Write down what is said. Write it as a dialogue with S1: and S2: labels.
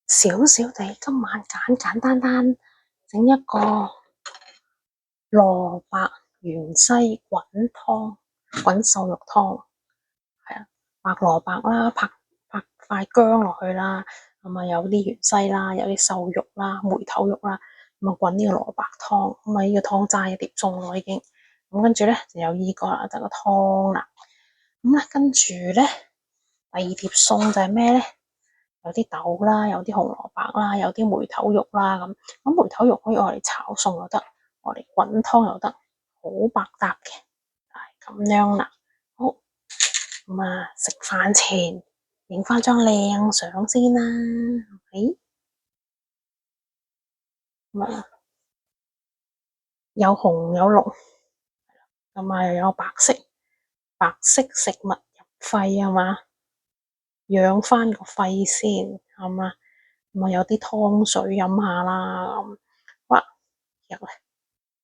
S1: 少少地，今晚簡簡單單整一個蘿蔔芫茜滾湯，滾瘦肉湯。係啊，白蘿蔔啦，拍塊薑落去啦，咁啊有啲芫茜啦，有啲瘦肉啦，梅頭肉啦，咁啊滾呢個蘿蔔湯，咁啊呢個湯齋一碟餸咯已經。咁跟住咧就有呢個啦，就個湯啦。咁咧跟住咧第二碟餸就係咩咧？有啲豆啦，有啲紅蘿蔔啦，有啲梅頭肉啦咁。咁梅頭肉可以攞嚟炒餸又得，攞嚟滾湯又得，好百搭嘅，係咁樣啦。好，咁啊食飯前影翻張靚相先啦。誒，咁啊有紅有綠，咁啊又有白色，白色食物入肺啊嘛，養翻個肺先，係嘛？咁啊有啲湯水飲下啦，咁哇，入嚟